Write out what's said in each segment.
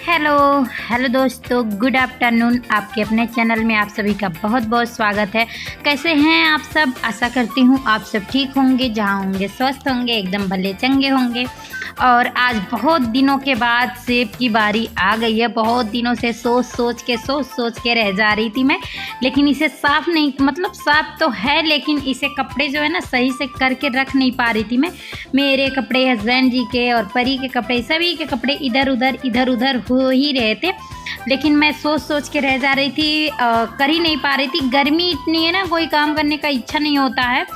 Hello hello दोस्तों, good afternoon. आपके अपने चैनल में आप सभी का बहुत बहुत स्वागत है। कैसे हैं आप सब? आशा करती हूँ आप सब ठीक होंगे, जहाँ होंगे स्वस्थ होंगे, एकदम भले चंगे होंगे। और आज बहुत दिनों के बाद सेब की बारी आ गई है। बहुत दिनों से सोच सोच के रह जा रही थी मैं, लेकिन इसे साफ़ नहीं, मतलब साफ़ तो है लेकिन इसे कपड़े जो है ना सही से करके रख नहीं पा रही थी मैं। मेरे कपड़े, हस्बैंड जी के और परी के कपड़े, सभी के कपड़े इधर उधर हो ही रहे थे, लेकिन मैं सोच के रह जा रही थी, कर ही नहीं पा रही थी। गर्मी इतनी है ना, कोई काम करने का इच्छा नहीं होता है,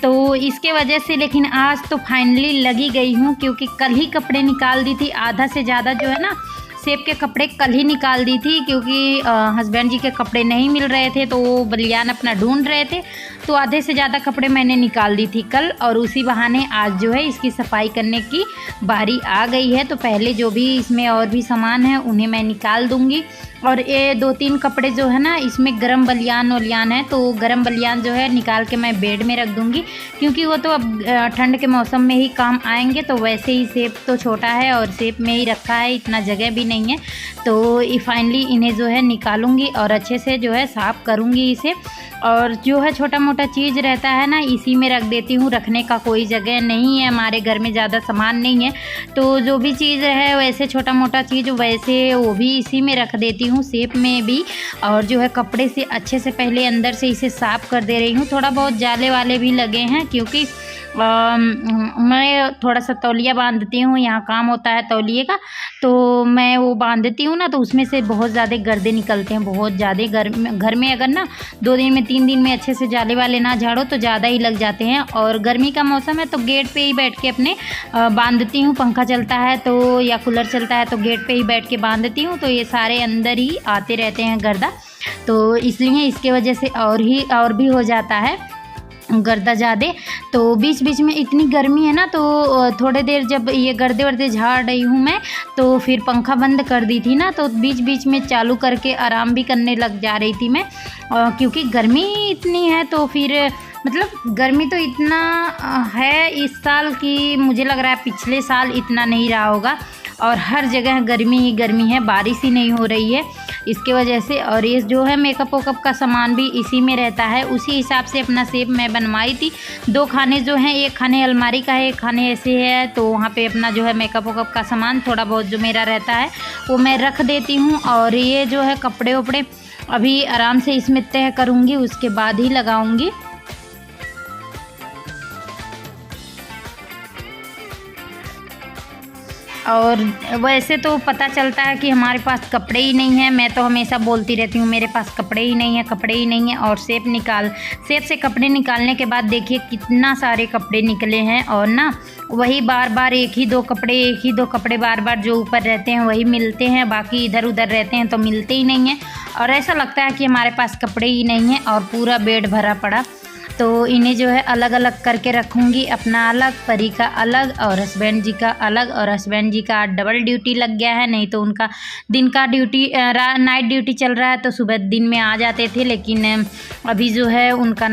तो इसके वजह से। लेकिन आज तो फाइनली लगी गई हूँ, क्योंकि कल ही कपड़े निकाल दी थी। आधा से ज़्यादा जो है ना सेब के कपड़े कल ही निकाल दी थी, क्योंकि हस्बैंड जी के कपड़े नहीं मिल रहे थे, तो वो बलियान अपना ढूंढ रहे थे। तो आधे से ज़्यादा कपड़े मैंने निकाल दी थी कल, और उसी बहाने आज जो है इसकी सफाई करने की बारी आ गई है। तो पहले जो भी इसमें और भी सामान है उन्हें मैं निकाल दूँगी। और ये 2-3 कपड़े जो है ना इसमें गरम बलियान वलियान है, तो गरम बलियान जो है निकाल के मैं बेड में रख दूँगी, क्योंकि वो तो अब ठंड के मौसम में ही काम आएंगे। तो वैसे ही सेब तो छोटा है और सेब में ही रखा है, इतना जगह भी नहीं है। तो फाइनली इन्हें जो है निकालूंगी और अच्छे से जो है साफ़ करूँगी इसे। और जो है छोटा मोटा चीज़ रहता है ना इसी में रख देती हूँ, रखने का कोई जगह नहीं है हमारे घर में, ज़्यादा सामान नहीं है। तो जो भी चीज़ है वैसे छोटा मोटा चीज़ वैसे वो भी इसी में रख देती हूँ, सेब में भी। और जो है कपड़े से अच्छे से पहले अंदर से इसे साफ़ कर दे रही हूँ। थोड़ा बहुत जाले वाले भी लगे हैं, क्योंकि मैं थोड़ा सा तौलिया बांधती हूँ, यहाँ काम होता है तौलिए का, तो मैं वो बांधती हूँ ना, तो उसमें से बहुत ज़्यादा गर्दे निकलते हैं, बहुत ज़्यादा। घर में अगर ना 2 दिन में 3 दिन में अच्छे से जाले वाले ना झाड़ो तो ज़्यादा ही लग जाते हैं। और गर्मी का मौसम है तो गेट पे ही बैठ के अपने बांधती हूँ। पंखा चलता है तो या कूलर चलता है तो गेट पे ही बैठ के बांधती हूँ, तो ये सारे अंदर ही आते रहते हैं गर्दा, तो इसलिए इसके वजह से और भी हो जाता है गर्दा ज़्यादा। तो बीच बीच में इतनी गर्मी है ना, तो थोड़े देर जब ये गर्दे वर्दे झाड़ रही हूँ मैं, तो फिर पंखा बंद कर दी थी ना, तो बीच बीच में चालू करके आराम भी करने लग जा रही थी मैं, क्योंकि गर्मी इतनी है। तो फिर मतलब गर्मी तो इतना है इस साल की, मुझे लग रहा है पिछले साल इतना नहीं रहा होगा। और हर जगह गर्मी ही गर्मी है, बारिश ही नहीं हो रही है इसके वजह से। और ये जो है मेकअप वेकअप का सामान भी इसी में रहता है, उसी हिसाब से अपना सेब मैं बनवाई थी। 2 खाने जो हैं, एक खाने अलमारी का है, एक खाने ऐसे है, तो वहाँ पे अपना जो है मेकअप वेकअप का सामान थोड़ा बहुत जो मेरा रहता है वो मैं रख देती हूँ। और ये जो है कपड़े वपड़े अभी आराम से इसमें तह करूँगी, उसके बाद ही लगाऊँगी। और वैसे तो पता चलता है कि हमारे पास कपड़े ही नहीं हैं। मैं तो हमेशा बोलती रहती हूँ मेरे पास कपड़े ही नहीं हैं। और सेब से कपड़े निकालने के बाद देखिए कितना सारे कपड़े निकले हैं। और ना वही बार बार एक ही दो कपड़े बार बार जो ऊपर रहते हैं वही मिलते हैं, बाकी इधर उधर रहते हैं तो मिलते ही नहीं हैं। और ऐसा लगता है कि हमारे पास कपड़े ही नहीं हैं और पूरा बेड भरा पड़ा। तो इन्हें जो है अलग अलग करके रखूँगी, अपना अलग, परी का अलग और हस्बैंड जी का अलग। और हस्बैंड जी का डबल ड्यूटी लग गया है, नहीं तो उनका दिन का ड्यूटी नाइट ड्यूटी चल रहा है, तो सुबह दिन में आ जाते थे, लेकिन अभी जो है उनका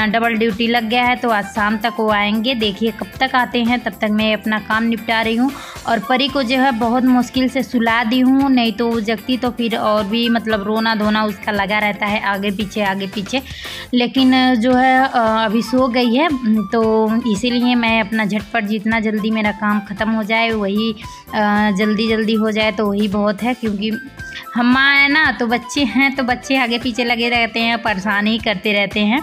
डबल ड्यूटी लग गया है, तो आज शाम तक वो आएंगे। देखिए कब तक आते हैं, तब तक मैं अपना काम निपटा रही हूँ। और परी को जो है बहुत मुश्किल से सुला दी हूँ, नहीं तो वो जगती तो फिर और भी मतलब रोना धोना उसका लगा रहता है आगे पीछे। लेकिन जो है अभी सो गई है, तो इसीलिए मैं अपना झटपट जितना जल्दी मेरा काम ख़त्म हो जाए वही जल्दी हो जाए तो वही बहुत है। क्योंकि हम माँ है ना, तो बच्चे हैं तो बच्चे आगे पीछे लगे रहते हैं, परेशान ही करते रहते हैं,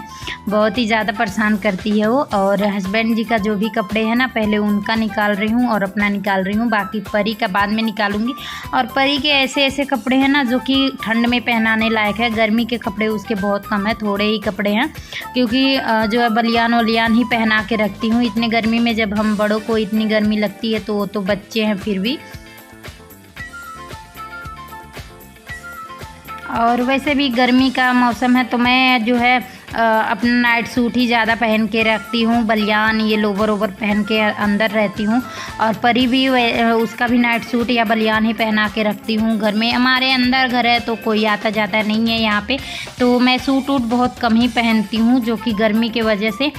बहुत ही ज़्यादा परेशान करती है वो। और हस्बैंड जी का जो भी कपड़े हैं ना पहले उनका निकाल रही हूँ और अपना निकाल रही हूँ, बाकी परी का बाद में निकालूंगी। और परी के ऐसे कपड़े हैं ना जो कि ठंड में पहनाने लायक है, गर्मी के कपड़े उसके बहुत कम है, थोड़े ही कपड़े हैं, क्योंकि जो है बलियान वलियान ही पहना के रखती हूँ। इतने गर्मी में जब हम बड़ों को इतनी गर्मी लगती है तो वो तो बच्चे हैं फिर भी। और वैसे भी गर्मी का मौसम है तो मैं जो है अपना नाइट सूट ही ज़्यादा पहन के रखती हूँ, बलियान ये लोवर ओवर पहन के अंदर रहती हूँ। और परी भी उसका भी नाइट सूट या बलियान ही पहना के रखती हूँ घर में। हमारे अंदर घर है तो कोई आता जाता नहीं है यहाँ पे, तो मैं सूट वूट बहुत कम ही पहनती हूँ, जो कि गर्मी के वजह से,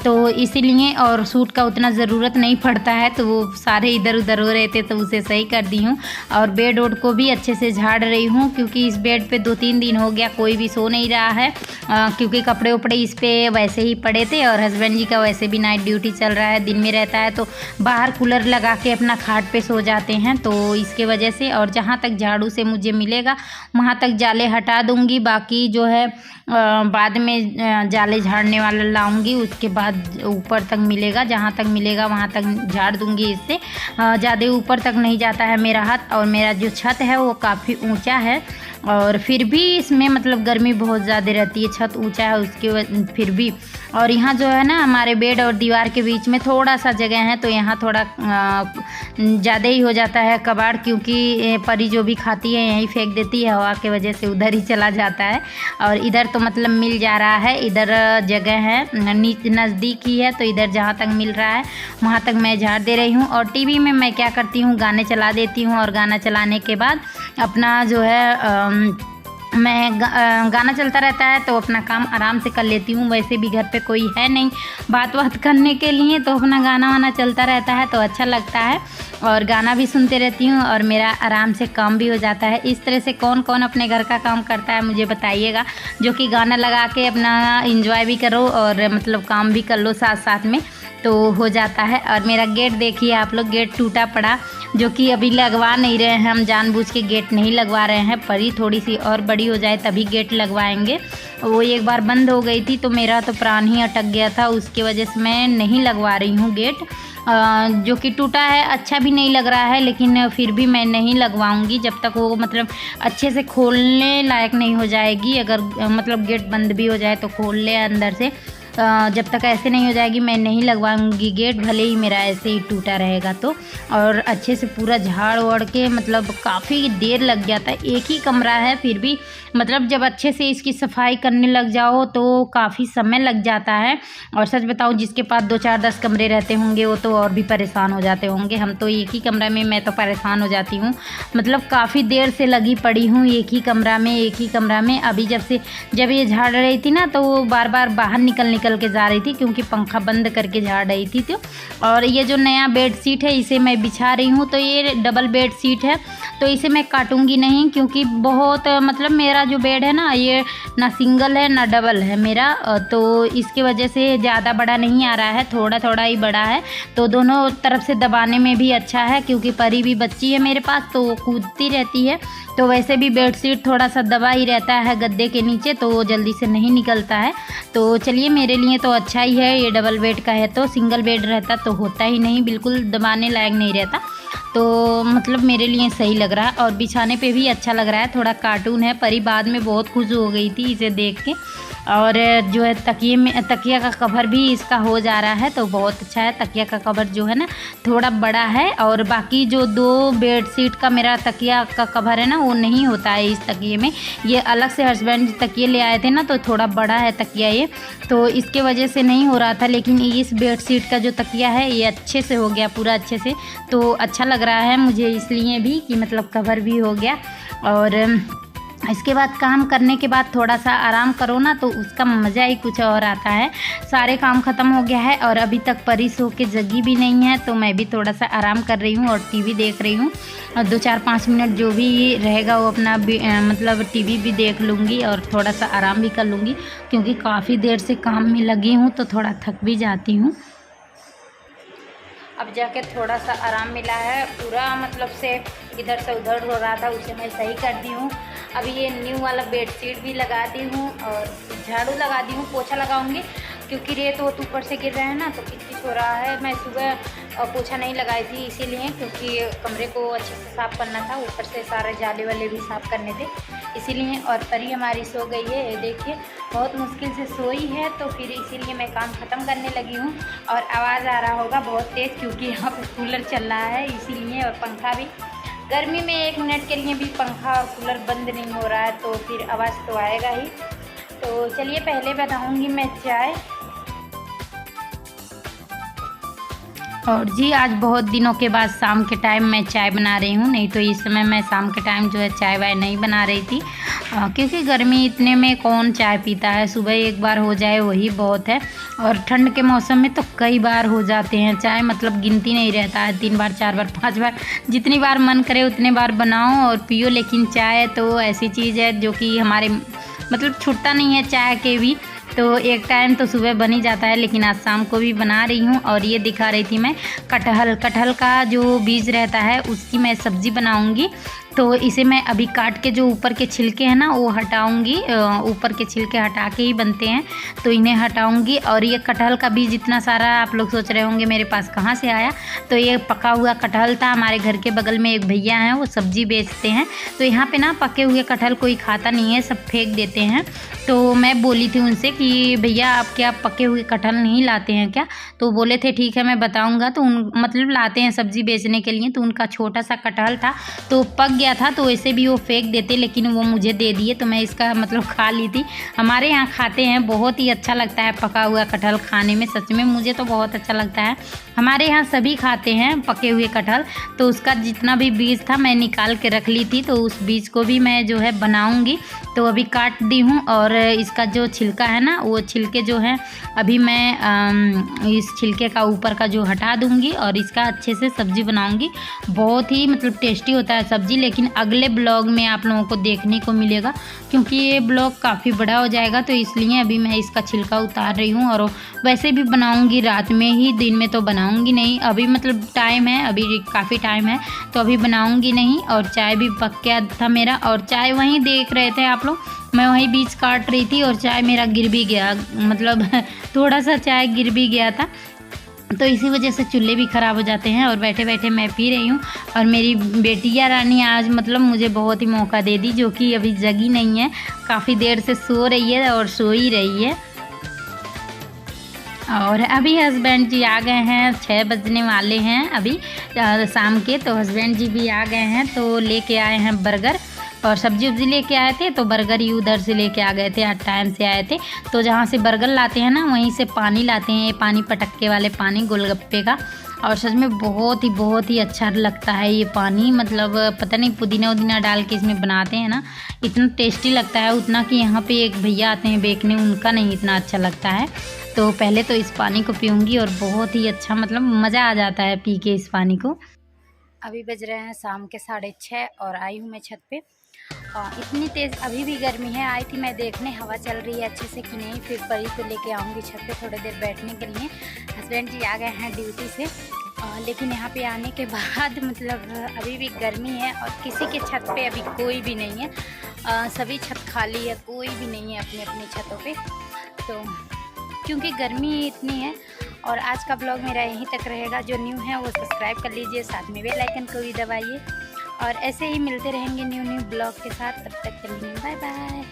तो इसीलिए। और सूट का उतना ज़रूरत नहीं पड़ता है, तो वो सारे इधर उधर हो रहे थे तो उसे सही कर दी हूँ। और बेड वोड को भी अच्छे से झाड़ रही हूँ, क्योंकि इस बेड पे 2-3 दिन हो गया कोई भी सो नहीं रहा है, क्योंकि कपड़े उपड़े इस पे वैसे ही पड़े थे। और हस्बैंड जी का वैसे भी नाइट ड्यूटी चल रहा है, दिन में रहता है तो बाहर कूलर लगा के अपना खाट पे सो जाते हैं, तो इसके वजह से। और जहाँ तक झाड़ू से मुझे मिलेगा वहाँ तक जाले हटा दूँगी, बाकी जो है बाद में जाले झाड़ने वाला लाऊंगी, उसके बाद ऊपर तक मिलेगा, जहाँ तक मिलेगा वहाँ तक झाड़ दूंगी। इससे ज़्यादा ऊपर तक नहीं जाता है मेरा हाथ। और मेरा जो छत है वो काफ़ी ऊंचा है, और फिर भी इसमें मतलब गर्मी बहुत ज़्यादा रहती है, छत ऊंचा है उसके फिर भी। और यहाँ जो है ना हमारे बेड और दीवार के बीच में थोड़ा सा जगह है, तो यहाँ थोड़ा ज़्यादा ही हो जाता है कबाड़, क्योंकि परी जो भी खाती है यहीं फेंक देती है, हवा के वजह से उधर ही चला जाता है। और इधर तो मतलब मिल जा रहा है, इधर जगह है नज़दीक ही है, तो इधर जहाँ तक मिल रहा है वहाँ तक मैं झाड़ दे रही हूँ। और टीवी में मैं क्या करती हूँ, गाने चला देती हूँ, और गाना चलाने के बाद अपना जो है मैं गाना चलता रहता है तो अपना काम आराम से कर लेती हूँ। वैसे भी घर पे कोई है नहीं बात करने के लिए, तो अपना गाना वाना चलता रहता है तो अच्छा लगता है, और गाना भी सुनते रहती हूँ और मेरा आराम से काम भी हो जाता है। इस तरह से कौन कौन अपने घर का काम करता है मुझे बताइएगा, जो कि गाना लगा के अपना एंजॉय भी करो और मतलब काम भी कर लो साथ साथ में, तो हो जाता है। और मेरा गेट देखिए आप लोग, गेट टूटा पड़ा, जो कि अभी लगवा नहीं रहे हैं, हम जानबूझ के गेट नहीं लगवा रहे हैं। परी थोड़ी सी और बड़ी हो जाए तभी गेट लगवाएंगे। वो एक बार बंद हो गई थी तो मेरा तो प्राण ही अटक गया था, उसकी वजह से मैं नहीं लगवा रही हूँ गेट, जो कि टूटा है, अच्छा भी नहीं लग रहा है, लेकिन फिर भी मैं नहीं लगवाऊंगी जब तक वो मतलब अच्छे से खोलने लायक नहीं हो जाएगी। अगर मतलब गेट बंद भी हो जाए तो खोल ले अंदर से, जब तक ऐसे नहीं हो जाएगी मैं नहीं लगवाऊंगी गेट, भले ही मेरा ऐसे ही टूटा रहेगा तो। और अच्छे से पूरा झाड़ वाड़ के मतलब काफ़ी देर लग जाता है, एक ही कमरा है फिर भी मतलब जब अच्छे से इसकी सफाई करने लग जाओ तो काफ़ी समय लग जाता है। और सच बताऊं, जिसके पास 2-4-10 कमरे रहते होंगे वो तो और भी परेशान हो जाते होंगे, हम तो एक ही कमरा में, मैं तो परेशान हो जाती हूँ, मतलब काफ़ी देर से लगी पड़ी हूँ एक ही कमरा में। अभी जब ये झाड़ रही थी ना तो वो बार बार बाहर निकल के जा रही थी, क्योंकि पंखा बंद करके झाड़ रही थी तो। और ये जो नया बेड शीट है इसे मैं बिछा रही हूँ, तो ये डबल बेड शीट है, तो इसे मैं काटूंगी नहीं, क्योंकि बहुत मतलब मेरा जो बेड है ना ये ना सिंगल है ना डबल है मेरा, तो इसकी वजह से ज़्यादा बड़ा नहीं आ रहा है, थोड़ा थोड़ा ही बड़ा है, तो दोनों तरफ से दबाने में भी अच्छा है। क्योंकि परी भी बच्ची है मेरे पास तो वो कूदती रहती है, तो वैसे भी बेडशीट थोड़ा सा दबा ही रहता है गद्दे के नीचे, तो वो जल्दी से नहीं निकलता है। तो चलिए, मेरे लिए तो अच्छा ही है, ये डबल बेड का है, तो सिंगल बेड रहता तो होता ही नहीं, बिल्कुल दबाने लायक नहीं रहता, तो मतलब मेरे लिए सही लग रहा है। और बिछाने पे भी अच्छा लग रहा है, थोड़ा कार्टून है। परी बाद में बहुत खुश हो गई थी इसे देख के। और जो है तकिया का कवर भी इसका हो जा रहा है, तो बहुत अच्छा है। तकिया का कवर जो है ना थोड़ा बड़ा है, और बाकी जो 2 बेडशीट का मेरा तकिया का कवर है ना वो नहीं होता है इस तकिए में। ये अलग से हस्बैंड तकिए ले आए थे ना, तो थोड़ा बड़ा है तकिया ये, तो इसके वजह से नहीं हो रहा था। लेकिन इस बेडशीट का जो तकिया है ये अच्छे से हो गया, पूरा अच्छे से, तो अच्छा लग रहा है मुझे इसलिए भी कि मतलब कवर भी हो गया। और इसके बाद काम करने के बाद थोड़ा सा आराम करो ना तो उसका मज़ा ही कुछ और आता है। सारे काम ख़त्म हो गया है और अभी तक परी सो के जगी भी नहीं है, तो मैं भी थोड़ा सा आराम कर रही हूँ और टीवी देख रही हूँ। और 2-4-5 मिनट जो भी रहेगा वो अपना मतलब टीवी भी देख लूँगी और थोड़ा सा आराम भी कर लूँगी, क्योंकि काफ़ी देर से काम में लगी हूँ तो थोड़ा थक भी जाती हूँ। अब जाके थोड़ा सा आराम मिला है, पूरा मतलब से इधर से उधर हो रहा था उसे मैं सही कर दी हूँ। अभी ये न्यू वाला बेडशीट भी लगा दी हूँ और झाड़ू लगा दी हूँ, पोछा लगाऊंगी, क्योंकि रेत वो ऊपर से गिर रहे हैं ना तो किचकिच हो रहा है। मैं सुबह पोछा नहीं लगाई थी इसीलिए, क्योंकि कमरे को अच्छे से साफ़ करना था, ऊपर से सारे जाले वाले भी साफ़ करने थे इसीलिए। और परी हमारी सो गई है, ये देखिए बहुत मुश्किल से सोई है, तो फिर इसीलिए मैं काम ख़त्म करने लगी हूँ। और आवाज़ आ रहा होगा बहुत तेज़, क्योंकि यहाँ पर कूलर चल रहा है इसीलिए, और पंखा भी। गर्मी में 1 मिनट के लिए भी पंखा और कूलर बंद नहीं हो रहा है तो फिर आवाज़ तो आएगा ही। तो चलिए पहले बनाऊंगी मैं चाय। और जी आज बहुत दिनों के बाद शाम के टाइम मैं चाय बना रही हूँ, नहीं तो इस समय मैं शाम के टाइम जो है चाय वाय नहीं बना रही थी, क्योंकि गर्मी इतने में कौन चाय पीता है। सुबह एक बार हो जाए वही बहुत है, और ठंड के मौसम में तो कई बार हो जाते हैं चाय, मतलब गिनती नहीं रहता है, 3 बार 4 बार 5 बार, जितनी बार मन करे उतने बार बनाओ और पियो। लेकिन चाय तो ऐसी चीज़ है जो कि हमारे मतलब छूटता नहीं है चाय के भी। तो एक टाइम तो सुबह बन ही जाता है, लेकिन आज शाम को भी बना रही हूँ। और ये दिखा रही थी मैं कटहल का जो बीज रहता है उसकी मैं सब्ज़ी बनाऊँगी। तो इसे मैं अभी काट के जो ऊपर के छिलके हैं ना वो हटाऊंगी, ऊपर के छिलके हटा के ही बनते हैं, तो इन्हें हटाऊंगी। और ये कटहल का बीज इतना सारा आप लोग सोच रहे होंगे मेरे पास कहाँ से आया, तो ये पका हुआ कटहल था। हमारे घर के बगल में एक भैया हैं, वो सब्ज़ी बेचते हैं, तो यहाँ पे ना पके हुए कटहल कोई खाता नहीं है, सब फेंक देते हैं। तो मैं बोली थी उनसे कि भैया आप क्या पके हुए कटहल नहीं लाते हैं क्या? तो बोले थे ठीक है मैं बताऊँगा। तो उन मतलब लाते हैं सब्ज़ी बेचने के लिए। तो उनका छोटा सा कटहल था तो पक गया था, तो वैसे भी वो फेंक देते, लेकिन वो मुझे दे दिए, तो मैं इसका मतलब खा ली थी। हमारे यहाँ खाते हैं, बहुत ही अच्छा लगता है पका हुआ कटहल खाने में, सच में मुझे तो बहुत अच्छा लगता है। हमारे यहाँ सभी खाते हैं पके हुए कटहल। तो उसका जितना भी बीज था मैं निकाल के रख ली थी, तो उस बीज को भी मैं जो है बनाऊँगी। तो अभी काट दी हूँ, और इसका जो छिलका है ना वो छिलके जो हैं अभी मैं इस छिलके का ऊपर का जो हटा दूँगी और इसका अच्छे से सब्ज़ी बनाऊँगी। बहुत ही मतलब टेस्टी होता है सब्ज़ी, लेकिन अगले ब्लॉग में आप लोगों को देखने को मिलेगा, क्योंकि ये ब्लॉग काफ़ी बड़ा हो जाएगा, तो इसलिए अभी मैं इसका छिलका उतार रही हूँ। और वैसे भी बनाऊँगी रात में ही, दिन में तो बनाऊँगी नहीं। अभी मतलब टाइम है, अभी काफ़ी टाइम है, तो अभी बनाऊँगी नहीं। और चाय भी पक गया था मेरा, और चाय वहीं देख रहे थे आप लोग, मैं वहीं बीज काट रही थी और चाय मेरा गिर भी गया, मतलब थोड़ा सा चाय गिर भी गया था। तो इसी वजह से चूल्हे भी ख़राब हो जाते हैं। और बैठे बैठे मैं पी रही हूँ। और मेरी बेटिया रानी आज मतलब मुझे बहुत ही मौका दे दी, जो कि अभी जगी नहीं है, काफ़ी देर से सो रही है और सो ही रही है। और अभी हस्बैंड जी आ गए हैं, 6 बजने वाले हैं अभी शाम के। तो हस्बैंड जी भी आ गए हैं, तो लेके आए हैं बर्गर और सब्जी उब्जी लेके आए थे, तो बर्गर ही उधर से लेके आ गए थे, आज टाइम से आए थे। तो जहाँ से बर्गर लाते हैं ना वहीं से पानी लाते हैं, ये पानी पटक्के वाले पानी गोलगप्पे का। और सच में बहुत ही अच्छा लगता है ये पानी, मतलब पता नहीं पुदीना उदीना डाल के इसमें बनाते हैं ना, इतना टेस्टी लगता है, उतना कि यहाँ पे एक भैया आते हैं बेचने, उनका नहीं इतना अच्छा लगता है। तो पहले तो इस पानी को पीऊँगी और बहुत ही अच्छा मतलब मज़ा आ जाता है पी के इस पानी को। अभी बज रहे हैं शाम के 6:30 और आई हूँ मैं छत पे। इतनी तेज़ अभी भी गर्मी है, आई थी मैं देखने हवा चल रही है अच्छे से कि नहीं, फिर परी को लेके आऊँगी छत पे थोड़ी देर बैठने के लिए। हस्बैंड जी आ गए हैं ड्यूटी से, लेकिन यहाँ पे आने के बाद मतलब अभी भी गर्मी है और किसी के छत पे अभी कोई भी नहीं है, सभी छत खाली है, कोई भी नहीं है अपनी अपनी छतों पे। तो क्योंकि गर्मी इतनी है। और आज का ब्लॉग मेरा यहीं तक रहेगा, जो न्यू है वो सब्सक्राइब कर लीजिए, साथ में बेल आइकन को भी दबाइए, और ऐसे ही मिलते रहेंगे न्यू ब्लॉग के साथ। तब तक के लिए बाय बाय।